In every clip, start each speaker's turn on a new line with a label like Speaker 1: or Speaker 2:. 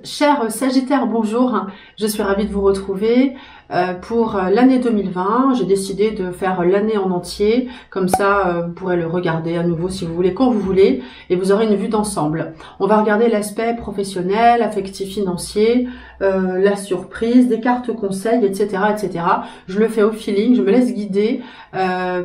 Speaker 1: Chers Sagittaires, bonjour, je suis ravie de vous retrouver pour l'année 2020. J'ai décidé de faire l'année en entier, comme ça vous pourrez le regarder à nouveau si vous voulez, quand vous voulez, et vous aurez une vue d'ensemble. On va regarder l'aspect professionnel, affectif, financier, la surprise, des cartes conseils, etc., etc. Je le fais au feeling, je me laisse guider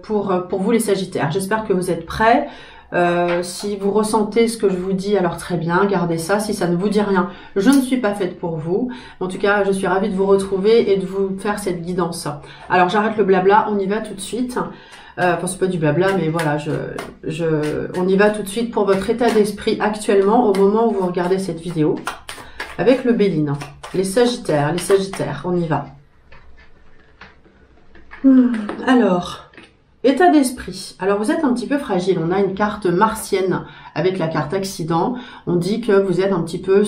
Speaker 1: pour vous les Sagittaires. J'espère que vous êtes prêts. Si vous ressentez ce que je vous dis, alors très bien, gardez ça. Si ça ne vous dit rien, je ne suis pas faite pour vous. En tout cas, je suis ravie de vous retrouver et de vous faire cette guidance. Alors j'arrête le blabla, on y va tout de suite. Enfin, c'est pas du blabla, mais voilà, on y va tout de suite pour votre état d'esprit actuellement, au moment où vous regardez cette vidéo, avec le Béline. Les Sagittaires, on y va. Alors... état d'esprit. Alors vous êtes un petit peu fragile. On a une carte martienne avec la carte accident. On dit que vous êtes un petit peu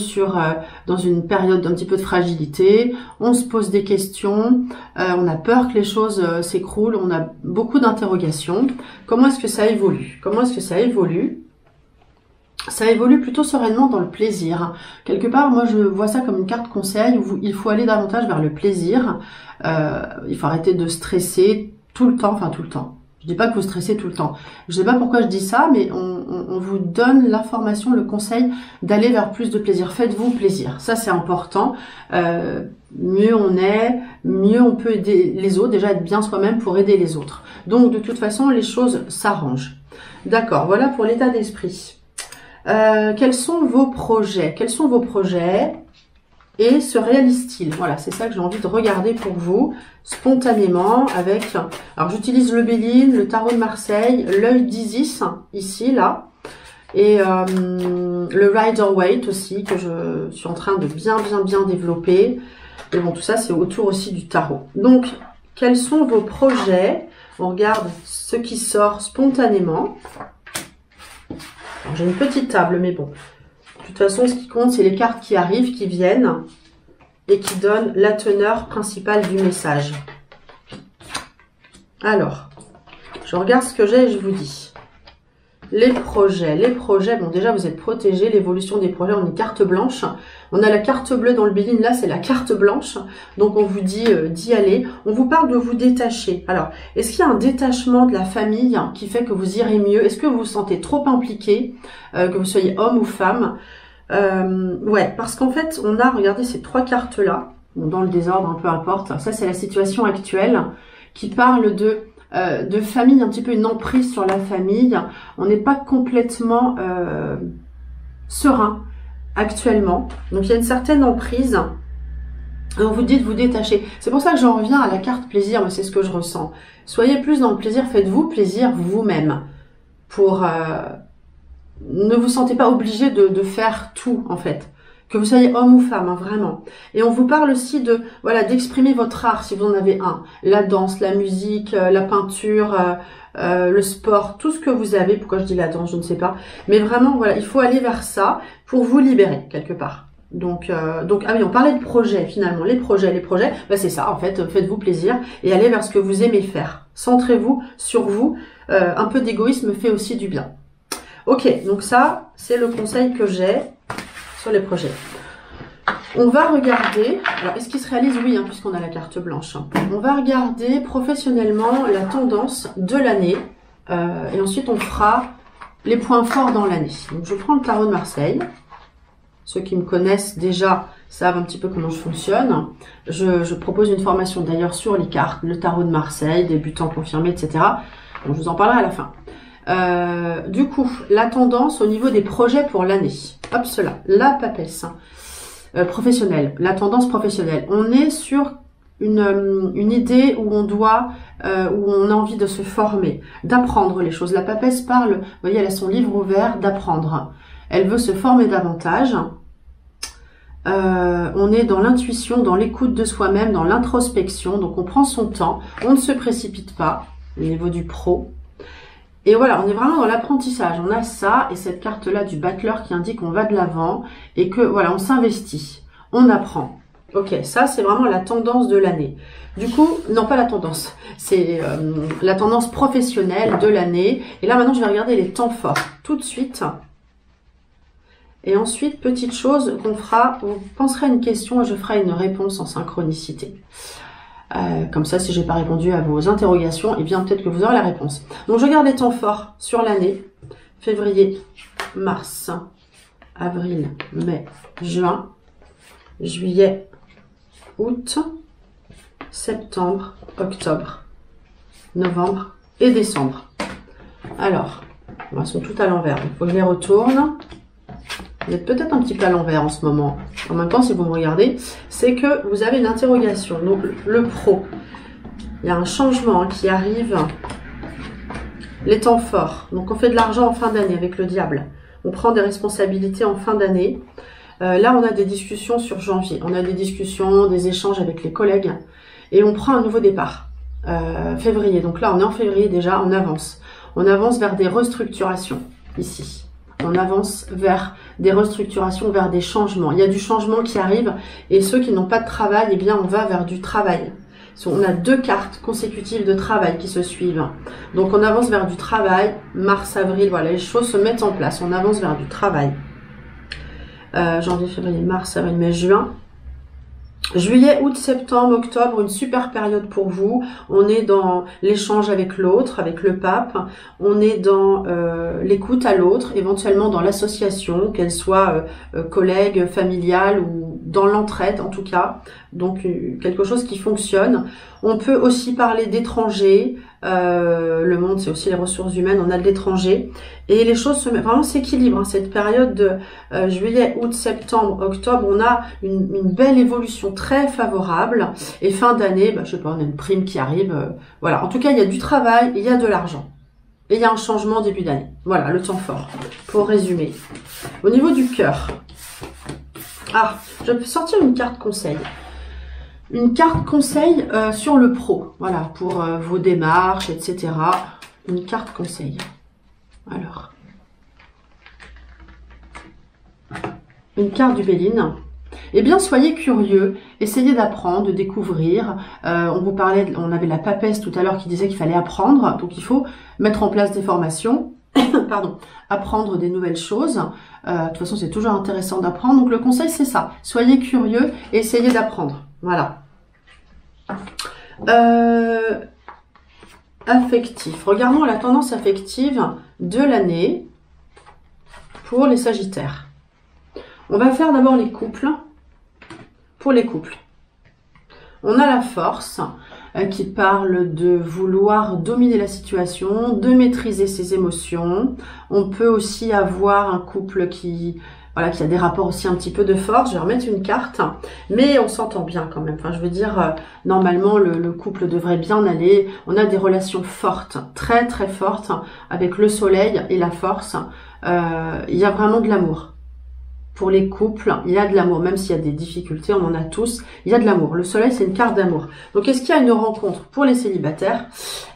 Speaker 1: dans une période d'un petit peu de fragilité. On se pose des questions. On a peur que les choses s'écroulent. On a beaucoup d'interrogations. Comment est-ce que ça évolue? Comment est-ce que ça évolue? Ça évolue plutôt sereinement dans le plaisir. Quelque part, moi je vois ça comme une carte conseil où il faut aller davantage vers le plaisir. Il faut arrêter de stresser tout le temps, enfin tout le temps. Je dis pas que vous stressez tout le temps. Je sais pas pourquoi je dis ça, mais on vous donne l'information, le conseil d'aller vers plus de plaisir. Faites-vous plaisir. Ça, c'est important. Mieux on est, mieux on peut aider les autres. Déjà, être bien soi-même pour aider les autres. Donc, de toute façon, les choses s'arrangent. D'accord, voilà pour l'état d'esprit. Quels sont vos projets? Quels sont vos projets? Et se réalise-t-il? Voilà, c'est ça que j'ai envie de regarder pour vous, spontanément, avec... Alors, j'utilise le Béline, le tarot de Marseille, l'œil d'Isis, ici, là, et le Rider-Waite aussi, que je suis en train de bien développer. Et bon, tout ça, c'est autour aussi du tarot. Donc, quels sont vos projets? On regarde ce qui sort spontanément. J'ai une petite table, mais bon... de toute façon, ce qui compte, c'est les cartes qui arrivent, qui viennent et qui donnent la teneur principale du message. Alors, je regarde ce que j'ai et je vous dis. Les projets, bon déjà vous êtes protégés, l'évolution des projets, on est carte blanche. On a la carte bleue dans le Béline, là c'est la carte blanche. Donc on vous dit d'y aller. On vous parle de vous détacher. Alors, est-ce qu'il y a un détachement de la famille qui fait que vous irez mieux? Est-ce que vous vous sentez trop impliqué, que vous soyez homme ou femme? Ouais, parce qu'en fait, on a, regardez ces trois cartes-là, bon, dans le désordre, un peu importe. Ça, c'est la situation actuelle qui parle de famille, un petit peu une emprise sur la famille. On n'est pas complètement serein actuellement. Donc, il y a une certaine emprise. Et on vous dit de vous détacher. C'est pour ça que j'en reviens à la carte plaisir, mais c'est ce que je ressens. Soyez plus dans le plaisir, faites-vous plaisir vous-même. Ne vous sentez pas obligé de faire tout, en fait. Que vous soyez homme ou femme, hein, vraiment. Et on vous parle aussi d'exprimer votre art, si vous en avez un. La danse, la musique, la peinture, le sport, tout ce que vous avez. Pourquoi je dis la danse, je ne sais pas. Mais vraiment, voilà, il faut aller vers ça pour vous libérer, quelque part. Donc, ah oui, on parlait de projets, finalement. Les projets, bah c'est ça, en fait. Faites-vous plaisir et allez vers ce que vous aimez faire. Centrez-vous sur vous. Un peu d'égoïsme fait aussi du bien. Ok, donc ça, c'est le conseil que j'ai sur les projets. On va regarder, alors est-ce qu'il se réalise? Oui, hein, puisqu'on a la carte blanche. On va regarder professionnellement la tendance de l'année et ensuite on fera les points forts dans l'année. Donc je prends le tarot de Marseille. Ceux qui me connaissent déjà savent un petit peu comment je fonctionne. Je propose une formation d'ailleurs sur les cartes, le tarot de Marseille, débutant confirmé, etc. Donc je vous en parlerai à la fin. Du coup, la tendance au niveau des projets pour l'année. Hop, cela, la papesse professionnelle, la tendance professionnelle. On est sur une idée où on a envie de se former, d'apprendre les choses. La papesse parle, vous voyez, elle a son livre ouvert d'apprendre. Elle veut se former davantage. On est dans l'intuition, dans l'écoute de soi-même, dans l'introspection. Donc on prend son temps, on ne se précipite pas au niveau du pro. Et voilà, on est vraiment dans l'apprentissage. On a ça et cette carte-là du battleur qui indique qu'on va de l'avant et que voilà, on s'investit, on apprend. Ok, ça c'est vraiment la tendance de l'année. Du coup, non pas la tendance, c'est la tendance professionnelle de l'année. Et là maintenant, je vais regarder les temps forts tout de suite. Et ensuite, petite chose qu'on fera, vous penserez à une question et je ferai une réponse en synchronicité. Comme ça, si j'ai pas répondu à vos interrogations, eh bien peut-être que vous aurez la réponse. Donc je garde les temps forts sur l'année. Février, mars, avril, mai, juin, juillet, août, septembre, octobre, novembre et décembre. Alors, elles sont toutes à l'envers. Il faut que je les retourne. Vous êtes peut-être un petit peu à l'envers en ce moment. En même temps, si vous me regardez, c'est que vous avez une interrogation. Donc, le pro, il y a un changement qui arrive. Les temps forts. Donc, on fait de l'argent en fin d'année avec le diable. On prend des responsabilités en fin d'année. Là, on a des discussions sur janvier. On a des discussions, des échanges avec les collègues. Et on prend un nouveau départ. Février. Donc là, on est en février déjà, on avance. On avance vers des restructurations ici. On avance vers des restructurations, vers des changements. Il y a du changement qui arrive et ceux qui n'ont pas de travail, eh bien, on va vers du travail. On a 2 cartes consécutives de travail qui se suivent. Donc, on avance vers du travail. Mars, avril, voilà, les choses se mettent en place. On avance vers du travail. Janvier, février, mars, avril, mai, juin. Juillet, août, septembre, octobre, une super période pour vous. On est dans l'échange avec l'autre, avec le pape. On est dans l'écoute à l'autre, éventuellement dans l'association, qu'elle soit collègue, familiale ou dans l'entraide en tout cas. Donc quelque chose qui fonctionne. On peut aussi parler d'étrangers. Le monde, c'est aussi les ressources humaines. On a de l'étranger. Et les choses vraiment s'équilibrent. Hein. Cette période de juillet, août, septembre, octobre, on a une belle évolution très favorable. Et fin d'année, je sais pas, on a une prime qui arrive. Voilà. En tout cas, il y a du travail, il y a de l'argent. Et il y a un changement début d'année. Voilà, le temps fort. Pour résumer. Au niveau du cœur. Ah, je peux sortir une carte conseil. Une carte conseil sur le pro. Voilà, pour vos démarches, etc. Une carte conseil. Alors. Une carte du Béline. Eh bien, soyez curieux, essayez d'apprendre, de découvrir. On vous parlait, on avait la papesse tout à l'heure qui disait qu'il fallait apprendre. Donc, il faut mettre en place des formations. Pardon, apprendre des nouvelles choses. De toute façon, c'est toujours intéressant d'apprendre. Donc, le conseil, c'est ça. Soyez curieux et essayez d'apprendre. Voilà. Affectif. Regardons la tendance affective de l'année pour les Sagittaires. On va faire d'abord les couples. Pour les couples, on a la force qui parle de vouloir dominer la situation, de maîtriser ses émotions. On peut aussi avoir un couple qui a des rapports aussi un petit peu de force. Je vais remettre une carte, mais on s'entend bien quand même. Enfin, je veux dire, normalement, le couple devrait bien aller. On a des relations fortes, très très fortes, avec le soleil et la force. Il y a vraiment de l'amour. Pour les couples, il y a de l'amour, même s'il y a des difficultés, on en a tous, il y a de l'amour. Le soleil, c'est une carte d'amour. Donc, est-ce qu'il y a une rencontre pour les célibataires?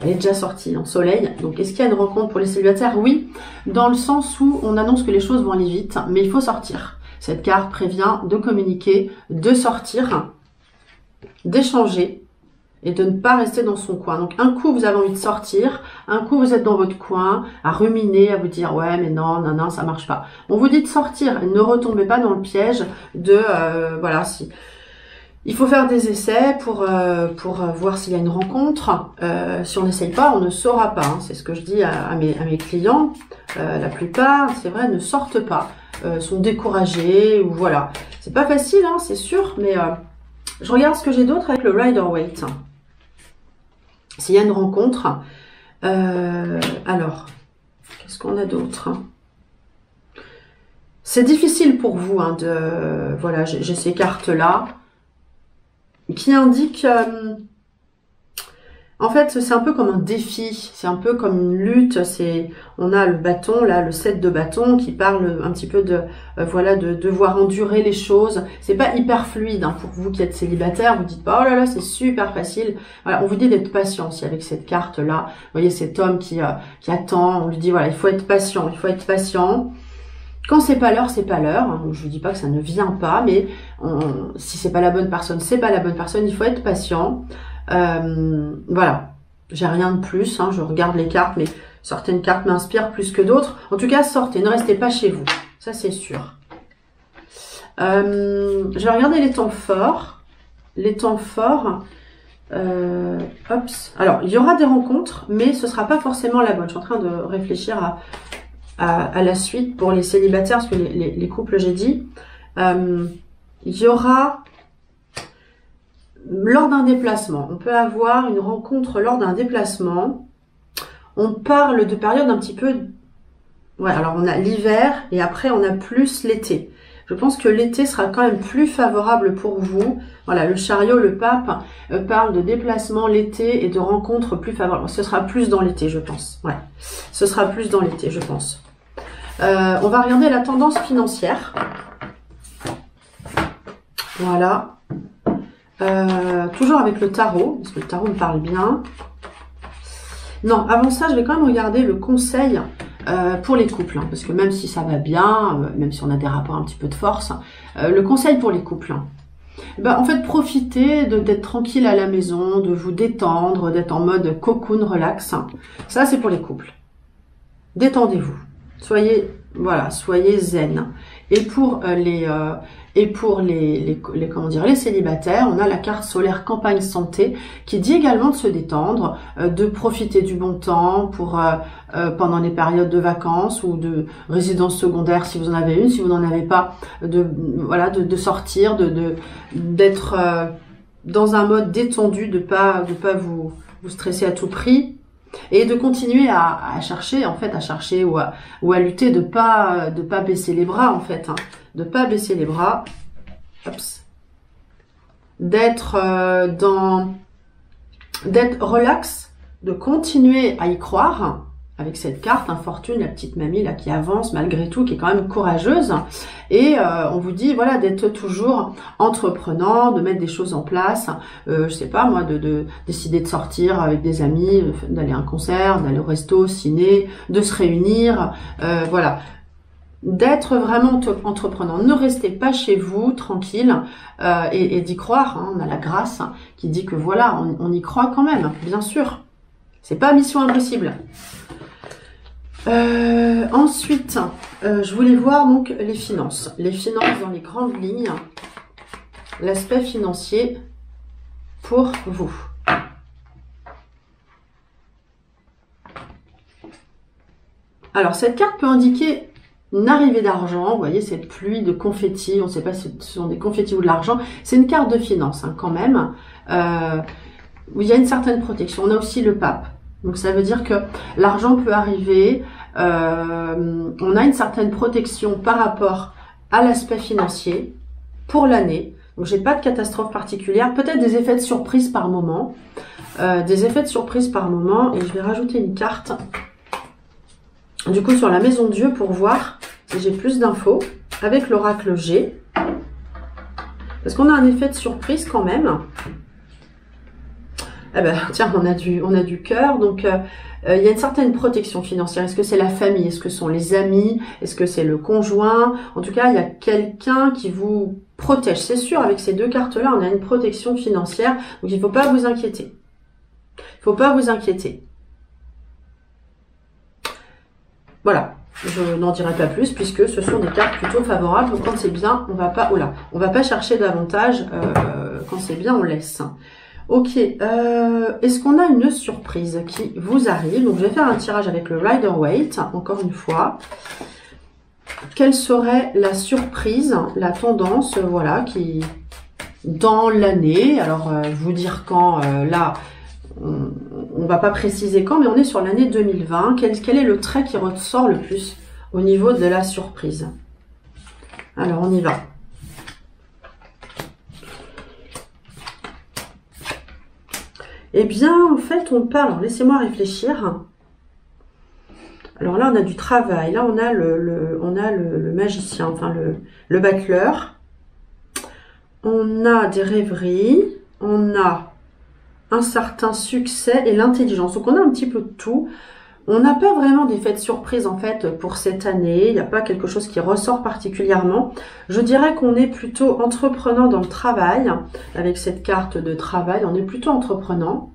Speaker 1: Elle est déjà sortie en soleil. Donc, est-ce qu'il y a une rencontre pour les célibataires? Oui, dans le sens où on annonce que les choses vont aller vite, mais il faut sortir. Cette carte prévient de communiquer, de sortir, d'échanger et de ne pas rester dans son coin. Donc, un coup, vous avez envie de sortir, un coup, vous êtes dans votre coin, à ruminer, à vous dire, ouais, mais non, non, non, ça marche pas. On vous dit de sortir, ne retombez pas dans le piège de, voilà, si... Il faut faire des essais pour voir s'il y a une rencontre. Si on n'essaye pas, on ne saura pas. Hein. C'est ce que je dis à mes clients. La plupart, c'est vrai, ne sortent pas, sont découragés, ou voilà. C'est pas facile, hein, c'est sûr, mais... je regarde ce que j'ai d'autre avec le Rider-Waite. S'il y a une rencontre. Alors, qu'est-ce qu'on a d'autre? C'est difficile pour vous. Hein, voilà, j'ai ces cartes-là qui indiquent... en fait, c'est un peu comme un défi, c'est un peu comme une lutte. On a le bâton, là, le 7 de bâton qui parle un petit peu de, voilà, de devoir endurer les choses. C'est pas hyper fluide, hein, pour vous qui êtes célibataire. Vous dites pas, oh là là, c'est super facile. Voilà, on vous dit d'être patient aussi avec cette carte-là. Vous voyez, cet homme qui attend, on lui dit, voilà, il faut être patient, il faut être patient. Quand c'est pas l'heure, c'est pas l'heure. Je vous dis pas que ça ne vient pas, mais si c'est pas la bonne personne, c'est pas la bonne personne. Il faut être patient. Voilà, j'ai rien de plus, hein, je regarde les cartes, mais certaines cartes m'inspirent plus que d'autres. En tout cas, sortez, ne restez pas chez vous, ça c'est sûr. Je vais regarder les temps forts. Les temps forts. Alors, il y aura des rencontres, mais ce sera pas forcément la bonne. Je suis en train de réfléchir à la suite pour les célibataires, parce que les couples, j'ai dit. Il y aura, lors d'un déplacement, on peut avoir une rencontre lors d'un déplacement. On parle de période un petit peu... Ouais, alors on a l'hiver et après on a plus l'été. Je pense que l'été sera quand même plus favorable pour vous. Voilà, le chariot, le pape parle de déplacement l'été et de rencontres plus favorables. Ce sera plus dans l'été, je pense. Ouais, ce sera plus dans l'été, je pense. On va regarder la tendance financière. Voilà. Toujours avec le tarot, parce que le tarot me parle bien. Non, avant ça, je vais quand même regarder le conseil pour les couples, hein, parce que même si ça va bien, même si on a des rapports un petit peu de force, le conseil pour les couples, hein, en fait, profitez d'être tranquille à la maison, de vous détendre, d'être en mode cocoon, relax. Ça, c'est pour les couples. Détendez-vous. Soyez, voilà, soyez zen. Et pour comment dire, les célibataires, on a la carte solaire campagne santé qui dit également de se détendre, de profiter du bon temps pour pendant les périodes de vacances ou de résidence secondaire si vous en avez une, si vous n'en avez pas, de sortir, d'être dans un mode détendu, de pas vous stresser à tout prix. Et de continuer à chercher, en fait, ou à lutter, de pas baisser les bras, en fait, hein, de pas baisser les bras, d'être relax, de continuer à y croire, avec cette carte, Fortune, la petite mamie là qui avance malgré tout, qui est quand même courageuse. Et on vous dit voilà d'être toujours entreprenant, de mettre des choses en place. Je sais pas moi, de décider de sortir avec des amis, d'aller à un concert, d'aller au resto, ciné, de se réunir. Voilà. D'être vraiment entreprenant. Ne restez pas chez vous, tranquille, et d'y croire. Hein. On a la grâce qui dit que voilà, on y croit quand même, bien sûr. C'est pas mission impossible. Ensuite, je voulais voir donc les finances. Les finances dans les grandes lignes. L'aspect financier pour vous. Alors, cette carte peut indiquer une arrivée d'argent. Vous voyez cette pluie de confettis. On ne sait pas si ce sont des confettis ou de l'argent. C'est une carte de finance hein, quand même. Où il y a une certaine protection. On a aussi le pape. Donc ça veut dire que l'argent peut arriver, on a une certaine protection par rapport à l'aspect financier pour l'année. Donc j'ai pas de catastrophe particulière, peut-être des effets de surprise par moment. Et je vais rajouter une carte du coup sur la maison Dieu pour voir si j'ai plus d'infos avec l'oracle G. Parce qu'on a un effet de surprise quand même. Eh ben, tiens, on a du cœur, donc il y a une certaine protection financière. Est-ce que c'est la famille? Est-ce que ce sont les amis? Est-ce que c'est le conjoint? En tout cas, il y a quelqu'un qui vous protège. C'est sûr, avec ces deux cartes-là, on a une protection financière, donc il ne faut pas vous inquiéter. Il ne faut pas vous inquiéter. Voilà, je n'en dirai pas plus puisque ce sont des cartes plutôt favorables. Donc quand c'est bien, on va pas chercher davantage. Quand c'est bien, on laisse. Ok, est-ce qu'on a une surprise qui vous arrive? Donc je vais faire un tirage avec le Rider-Waite, encore une fois. Quelle serait la surprise, la tendance, voilà, qui dans l'année, alors vous dire quand, là, on va pas préciser quand, mais on est sur l'année 2020. Quel est le trait qui ressort le plus au niveau de la surprise? Alors on y va. Eh bien, en fait, on parle, laissez-moi réfléchir. Alors là, on a du travail. Là, on a le magicien, enfin le battleur. On a des rêveries. On a un certain succès et l'intelligence. Donc, on a un petit peu de tout. On n'a pas vraiment d'effet de surprise, en fait, pour cette année. Il n'y a pas quelque chose qui ressort particulièrement. Je dirais qu'on est plutôt entreprenant dans le travail. Avec cette carte de travail, on est plutôt entreprenant.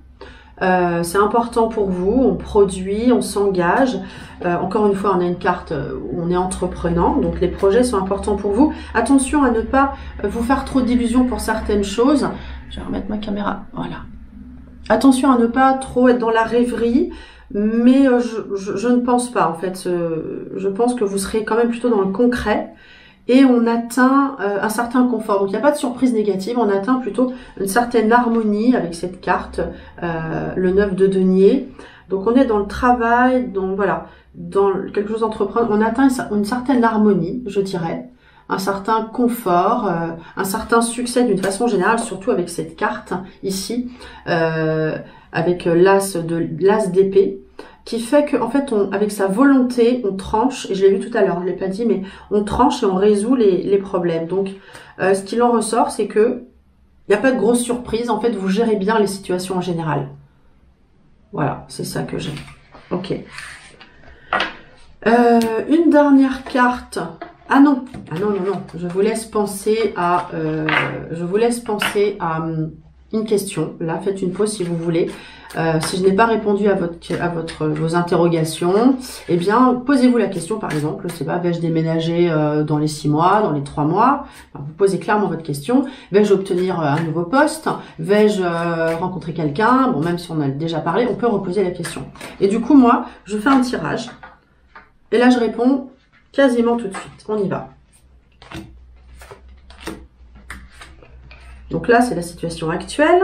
Speaker 1: C'est important pour vous, on produit, on s'engage. Encore une fois, on a une carte où on est entreprenant, donc les projets sont importants pour vous. Attention à ne pas vous faire trop d'illusions pour certaines choses. Je vais remettre ma caméra, voilà. Attention à ne pas trop être dans la rêverie, mais je ne pense pas en fait. Je pense que vous serez quand même plutôt dans le concret. Et on atteint un certain confort. Donc il n'y a pas de surprise négative, on atteint plutôt une certaine harmonie avec cette carte, le 9 de denier. Donc on est dans le travail, donc voilà, dans quelque chose d'entreprendre, on atteint une certaine harmonie, je dirais, un certain confort, un certain succès d'une façon générale, surtout avec cette carte ici, avec l'as d'épée. Qui fait que, en fait, avec sa volonté, on tranche, et je l'ai vu tout à l'heure, je l'ai pas dit, mais on tranche et on résout les problèmes. Donc, ce qu'il en ressort, c'est que il n'y a pas de grosse surprise. En fait, vous gérez bien les situations en général. Voilà, c'est ça que j'ai. Ok. Une dernière carte. Ah non, non. Je vous laisse penser à, une question. Là, faites une pause si vous voulez. Si je n'ai pas répondu à vos interrogations, eh bien, posez-vous la question, par exemple, je sais pas, vais-je déménager dans les 6 mois, dans les 3 mois? Enfin, vous posez clairement votre question. Vais-je obtenir un nouveau poste? Vais-je rencontrer quelqu'un? Bon, même si on a déjà parlé, on peut reposer la question. Et du coup, moi, je fais un tirage. Et là, je réponds quasiment tout de suite. On y va. Donc là, c'est la situation actuelle.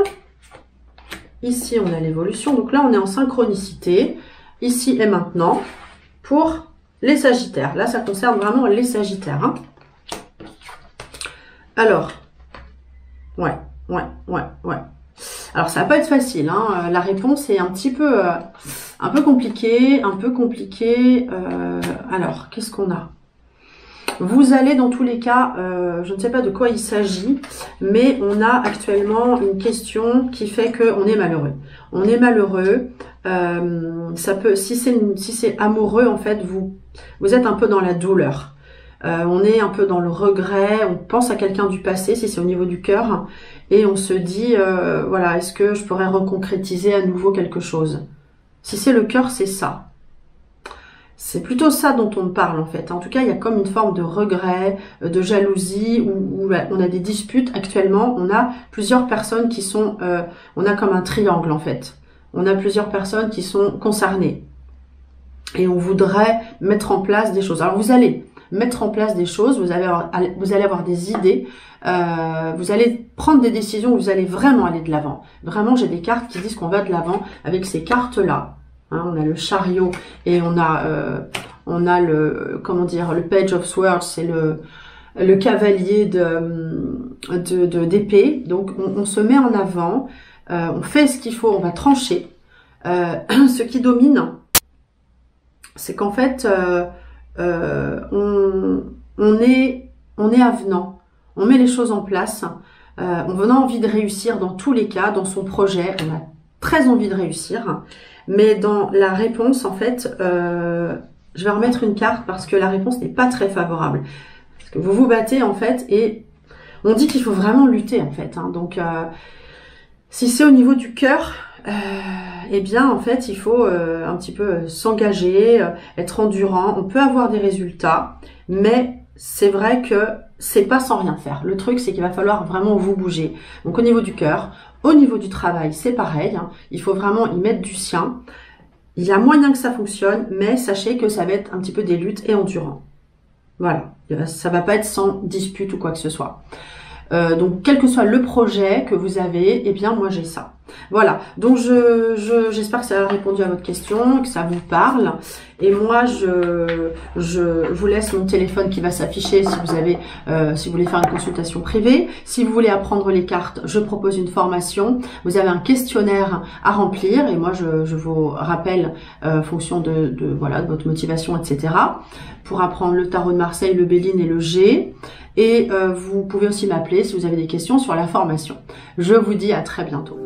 Speaker 1: Ici, on a l'évolution. Donc là, on est en synchronicité. Ici et maintenant, pour les Sagittaires. Là, ça concerne vraiment les Sagittaires. Hein. Alors, ouais. Alors, ça va pas être facile. Hein. La réponse est un peu compliquée. Alors, qu'est-ce qu'on a ? Vous allez dans tous les cas, je ne sais pas de quoi il s'agit, mais on a actuellement une question qui fait qu'on est malheureux. On est malheureux. Ça peut, si c'est amoureux, en fait, vous êtes un peu dans la douleur. On est un peu dans le regret. On pense à quelqu'un du passé, si c'est au niveau du cœur, et on se dit, voilà, est-ce que je pourrais reconcrétiser à nouveau quelque chose? Si c'est le cœur, c'est ça. C'est plutôt ça dont on parle en fait. En tout cas, il y a comme une forme de regret, de jalousie, où on a des disputes actuellement. On a plusieurs personnes qui sont... on a comme un triangle en fait. On a plusieurs personnes qui sont concernées. Et on voudrait mettre en place des choses. Alors vous allez mettre en place des choses, vous allez avoir des idées, vous allez prendre des décisions, vous allez vraiment aller de l'avant. Vraiment, j'ai des cartes qui disent qu'on va de l'avant avec ces cartes-là. Hein, on a le chariot et on a le, comment dire, le Page of Swords, c'est le cavalier d'épée. Donc on se met en avant, on fait ce qu'il faut, on va trancher. Ce qui domine, c'est qu'en fait on est avenant, on met les choses en place, on a envie de réussir dans tous les cas, dans son projet, on a très envie de réussir. Mais dans la réponse, en fait, je vais remettre une carte parce que la réponse n'est pas très favorable. Parce que vous vous battez, en fait, et on dit qu'il faut vraiment lutter, en fait. Hein. Donc, si c'est au niveau du cœur, eh bien, en fait, il faut un petit peu s'engager, être endurant. On peut avoir des résultats, mais c'est vrai que c'est pas sans rien faire. Le truc, c'est qu'il va falloir vraiment vous bouger. Donc, au niveau du cœur, au niveau du travail, c'est pareil. Hein. Il faut vraiment y mettre du sien. Il y a moyen que ça fonctionne, mais sachez que ça va être un petit peu des luttes et endurant. Voilà. Ça va pas être sans dispute ou quoi que ce soit. Donc, quel que soit le projet que vous avez, eh bien, moi, j'ai ça. Voilà. Donc, j'espère que ça a répondu à votre question, que ça vous parle. Et moi, je vous laisse mon téléphone qui va s'afficher si vous voulez faire une consultation privée. Si vous voulez apprendre les cartes, je propose une formation. Vous avez un questionnaire à remplir et moi, je vous rappelle, fonction de votre motivation, etc. pour apprendre le tarot de Marseille, le Béline et le G. Et vous pouvez aussi m'appeler si vous avez des questions sur la formation. Je vous dis à très bientôt.